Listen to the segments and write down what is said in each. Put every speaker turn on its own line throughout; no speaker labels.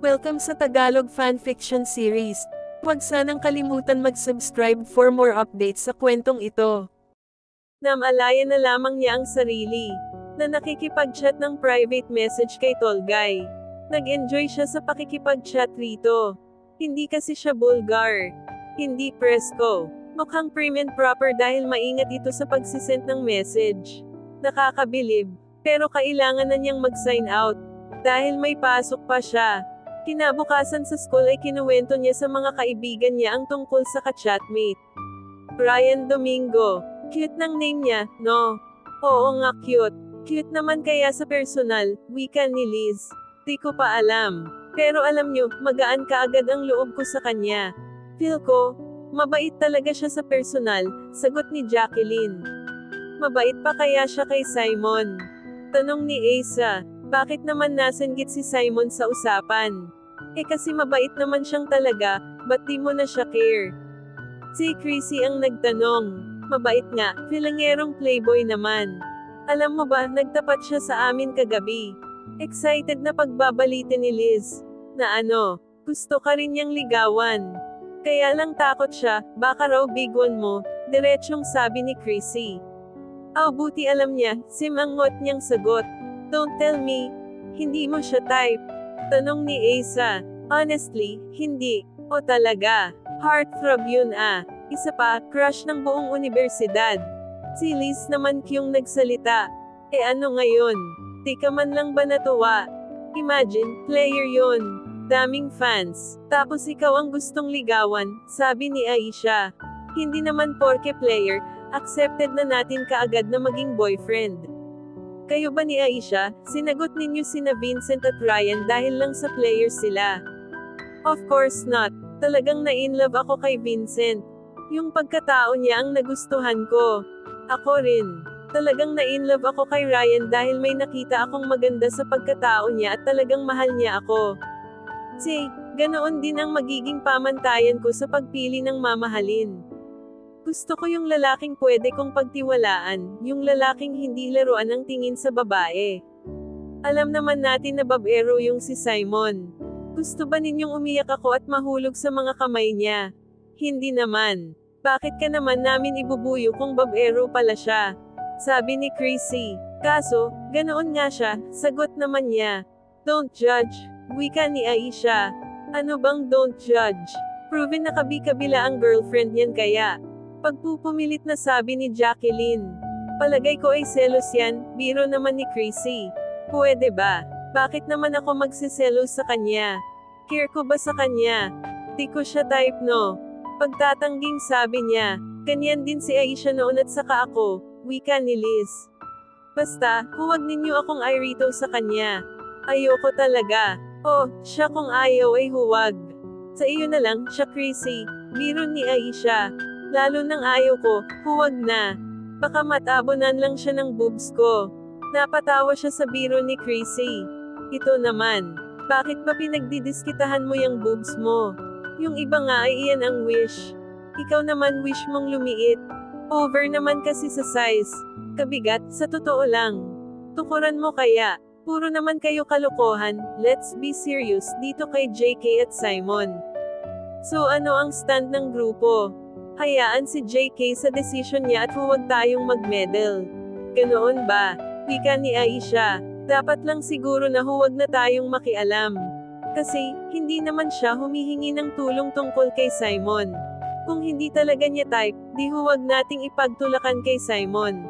Welcome sa Tagalog Fanfiction Series. Huwag sanang kalimutan mag-subscribe for more updates sa kwentong ito.
Namalayan na lamang niya ang sarili, na nakikipag-chat ng private message kay Tolgay. Nag-enjoy siya sa pakikipag-chat rito. Hindi kasi siya bulgar. Hindi presko. Mukhang prim and proper dahil maingat ito sa pagsisend ng message. Nakakabilib. Pero kailangan na niyang mag-sign out. Dahil may pasok pa siya. Kinabukasan sa school ay kinuwento niya sa mga kaibigan niya ang tungkol sa ka-chatmate. Brian Domingo. Cute ng name niya, no? Oo nga cute. Cute naman kaya sa personal, wika ni Liz. Di ko pa alam. Pero alam niyo, magaan kaagad ang loob ko sa kanya. Feel ko, mabait talaga siya sa personal, sagot ni Jacqueline. Mabait pa kaya siya kay Simon? Tanong ni Asa. Bakit naman nasanggit si Simon sa usapan? Kasi mabait naman siyang talaga, ba't di mo na siya care? Si Chrissy ang nagtanong. Mabait nga, filangerong playboy naman. Alam mo ba, nagtapat siya sa amin kagabi. Excited na pagbabalitin ni Liz. Na ano, gusto ka rin niyang ligawan. Kaya lang takot siya, baka raw big one mo, diretsyong sabi ni Chrissy. Buti alam niya, simangot niyang sagot. Don't tell me, hindi mo siya type. Tanong ni Asa. Honestly, hindi. O talaga. Heartthrob yun ah. Isa pa, crush ng buong universidad. Si Liz naman yung nagsalita. Ano ngayon? Di ka man lang ba natuwa? Imagine, player yun. Daming fans. Tapos ikaw ang gustong ligawan, sabi ni Aisha. Hindi naman porke player, accepted na natin kaagad na maging boyfriend. Kayo ba ni Aisha, sinagot ninyo sina Vincent at Ryan dahil lang sa players sila? Of course not. Talagang na-inlove ako kay Vincent. Yung pagkatao niya ang nagustuhan ko. Ako rin. Talagang na-inlove ako kay Ryan dahil may nakita akong maganda sa pagkatao niya at talagang mahal niya ako. Ganoon din ang magiging pamantayan ko sa pagpili ng mamahalin. Gusto ko yung lalaking pwede kong pagtiwalaan, yung lalaking hindi laruan ang tingin sa babae. Alam naman natin na babaero yung si Simon. Gusto ba ninyong umiyak ako at mahulog sa mga kamay niya? Hindi naman. Bakit ka naman namin ibubuyo kung babaero pala siya? Sabi ni Chrissy. Kaso, ganoon nga siya, sagot naman niya. Don't judge, wika ni Aisha. Ano bang don't judge? Proven na kabi-kabila ang girlfriend niyan kaya. Pagpupumilit na sabi ni Jacqueline. Palagay ko ay selos yan, biro naman ni Chrissy. Pwede ba? Bakit naman ako magsiselos sa kanya? Care ko ba sa kanya? Di ko siya type no. Pagtatangging sabi niya. Ganyan din si Aisha noon at saka ako, wika ni Liz. Basta, huwag ninyo akong irito sa kanya. Ayoko talaga. Siya kung ayaw ay huwag. Sa iyo na lang, siya Chrissy, biro ni Aisha. Lalo nang ayaw ko, huwag na. Baka matabonan lang siya ng boobs ko. Napatawa siya sa biro ni Chrissy. Ito naman. Bakit ba pinagdidiskitahan mo yung boobs mo? Yung iba nga ay iyan ang wish. Ikaw naman wish mong lumiit. Over naman kasi sa size. Kabigat, sa totoo lang. Tukuran mo kaya. Puro naman kayo kalokohan, let's be serious dito kay JK at Simon. So ano ang stand ng grupo? Hayaan si JK sa desisyon niya at huwag tayong mag-meddle. Ganoon ba? Wika ni Aisha. Dapat lang siguro na huwag na tayong makialam. Kasi, hindi naman siya humihingi ng tulong tungkol kay Simon. Kung hindi talaga niya type, di huwag nating ipagtulakan kay Simon.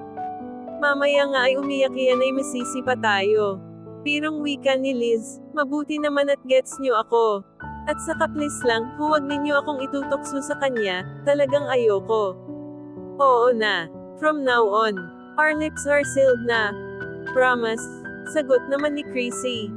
Mamaya nga ay umiyak yan ay masisi pa tayo. Pirong wika ni Liz, mabuti naman at gets niyo ako. At saka please lang, huwag ninyo akong itutokso sa kanya, talagang ayoko. Oo na. From now on, our lips are sealed na. Promise. Sagot naman ni Chrissy.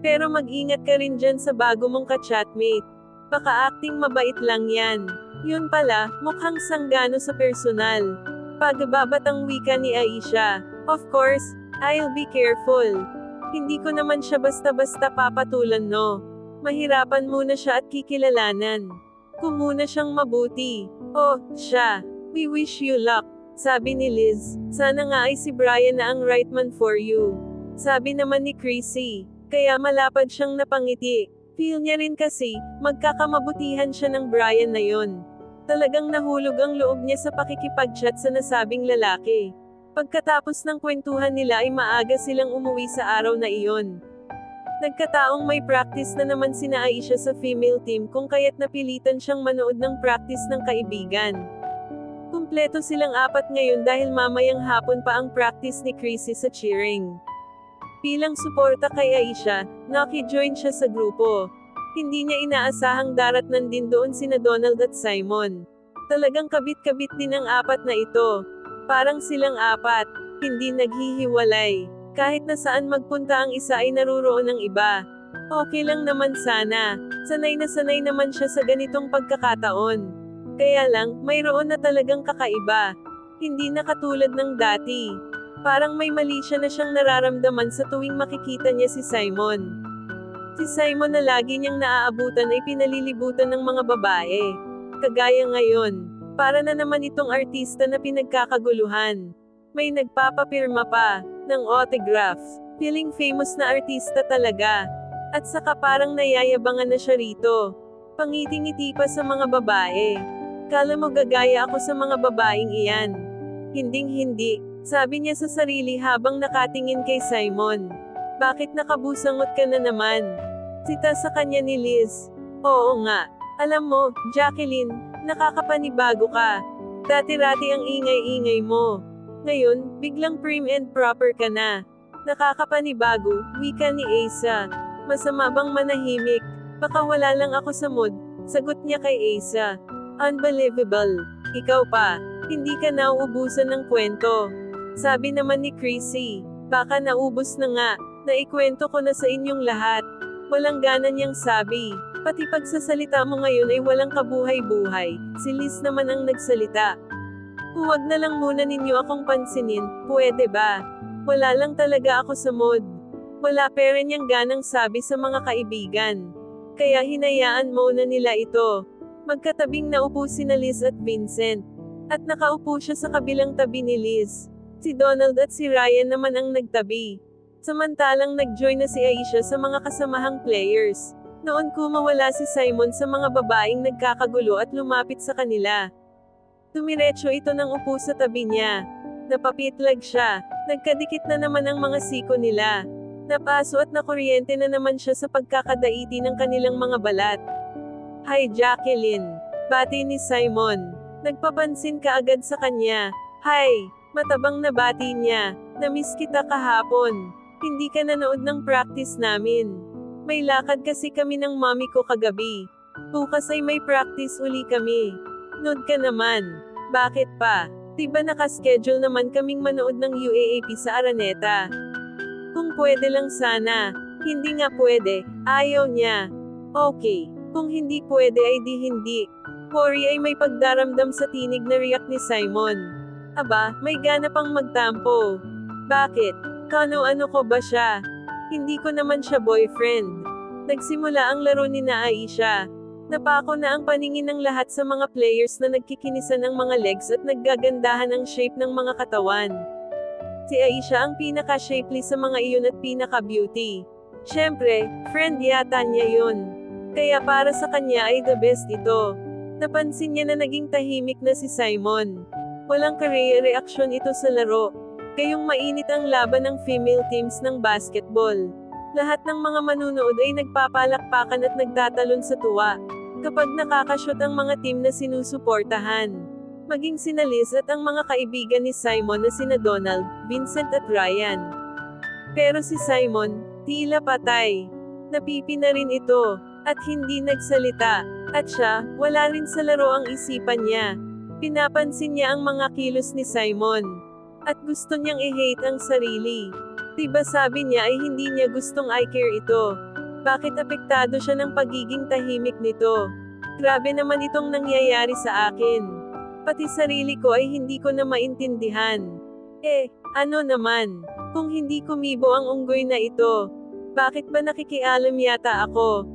Pero mag-ingat ka rin dyan sa bago mong ka-chatmate. Baka acting mabait lang yan. Yun pala, mukhang sanggano sa personal. Pagbabatang wika ni Aisha. Of course, I'll be careful. Hindi ko naman siya basta-basta papatulan no. Mahirapan muna siya at kikilalanan. Kumuna siyang mabuti. Siya. We wish you luck. Sabi ni Liz. Sana nga ay si Brian na ang right man for you. Sabi naman ni Chrissy. Kaya malapad siyang napangiti. Feel niya rin kasi, magkakamabutihan siya ng Brian na yon. Talagang nahulog ang loob niya sa pakikipag-chat sa nasabing lalaki. Pagkatapos ng kwentuhan nila ay maaga silang umuwi sa araw na iyon. Nagkataong may practice na naman sina Aisha sa female team kung kaya't napilitan siyang manood ng practice ng kaibigan. Kumpleto silang apat ngayon dahil mamayang hapon pa ang practice ni Chrissy sa cheering. Bilang suporta kay Aisha, nakijoin siya sa grupo. Hindi niya inaasahang daratnan din doon sina Donald at Simon. Talagang kabit-kabit din ang apat na ito. Parang silang apat, hindi naghihiwalay. Kahit na saan magpunta ang isa ay naruroon ng iba. Okay lang naman sana. Sanay na sanay naman siya sa ganitong pagkakataon. Kaya lang, mayroon na talagang kakaiba. Hindi na katulad ng dati. Parang may mali siya na siyang nararamdaman sa tuwing makikita niya si Simon. Si Simon na lagi niyang naaabutan ay pinalilibutan ng mga babae. Kagaya ngayon, para na naman itong artista na pinagkakaguluhan. May nagpapapirma pa ng autograph. Feeling famous na artista talaga. At saka parang nayayabangan na siya rito. Pangiti-ngiti pa sa mga babae. Kala mo gagaya ako sa mga babaeng iyan. Hinding-hindi, sabi niya sa sarili habang nakatingin kay Simon. Bakit nakabusangot ka na naman? Sita sa kanya ni Liz. Oo nga. Alam mo, Jacqueline, nakakapanibago ka. Dati-rati ang ingay-ingay mo. Ngayon, biglang prim and proper ka na. Nakakapanibago, wika ni Asa. Masama bang manahimik? Baka wala lang ako sa mood, sagot niya kay Asa. Unbelievable. Ikaw pa, hindi ka nauubusan ng kwento. Sabi naman ni Chrissy, baka naubos na nga, naikwento ko na sa inyong lahat. Walang gana niyang sabi. Pati pagsasalita mo ngayon ay walang kabuhay-buhay. Si Liz naman ang nagsalita. Huwag na lang muna ninyo akong pansinin, pwede ba? Wala lang talaga ako sa mood. Wala pa rin niyang ganang sabi sa mga kaibigan. Kaya hinayaan muna nila ito. Magkatabing naupo sina Liz at Vincent. At nakaupo siya sa kabilang tabi ni Liz. Si Donald at si Ryan naman ang nagtabi. Samantalang nag-join na si Aisha sa mga kasamahang players. Noon kumawala si Simon sa mga babaeng nagkakagulo at lumapit sa kanila. Tumiretso ito ng upo sa tabi niya. Napapitlag siya. Nagkadikit na naman ang mga siko nila. Napaso at nakuryente na naman siya sa pagkakadaiti ng kanilang mga balat. Hi Jacqueline. Bati ni Simon. Nagpapansin ka agad sa kanya. Hi. Matabang na bati niya. Namiss kita kahapon. Hindi ka nanood ng practice namin. May lakad kasi kami ng mommy ko kagabi. Bukas ay may practice uli kami. Nood ka naman. Bakit pa? Diba nakaschedule naman kaming manood ng UAAP sa Araneta? Kung pwede lang sana. Hindi nga pwede. Ayaw niya. Okay. Kung hindi pwede ay di hindi. Cory ay may pagdaramdam sa tinig na riyak ni Simon. Aba, may gana pang magtampo. Bakit? Kano-ano ko ba siya? Hindi ko naman siya boyfriend. Nagsimula ang laro ni na Aisha. Napako na ang paningin ng lahat sa mga players na nagkikinisan ng mga legs at naggagandahan ang shape ng mga katawan. Si Aisha ang pinaka-shapely sa mga iyon at pinaka-beauty. Siyempre, friend yata niya yun. Kaya para sa kanya ay the best ito. Napansin niya na naging tahimik na si Simon. Walang reaksyon ito sa laro. Gayong mainit ang laban ng female teams ng basketball. Lahat ng mga manunood ay nagpapalakpakan at nagtatalon sa tuwa. Kapag nakakashoot ang mga team na sinusuportahan. Maging sina Liz at ang mga kaibigan ni Simon na sina Donald, Vincent at Ryan. Pero si Simon, tila patay. Napipi na rin ito, at hindi nagsalita. At siya, wala rin sa laro ang isipan niya. Pinapansin niya ang mga kilos ni Simon. At gusto niyang i-hate ang sarili. Diba sabi niya ay hindi niya gustong I-care ito. Bakit apektado siya ng pagiging tahimik nito? Grabe naman itong nangyayari sa akin. Pati sarili ko ay hindi ko na maintindihan. Ano naman? Kung hindi kumibo ang unggoy na ito, bakit ba nakikialam yata ako?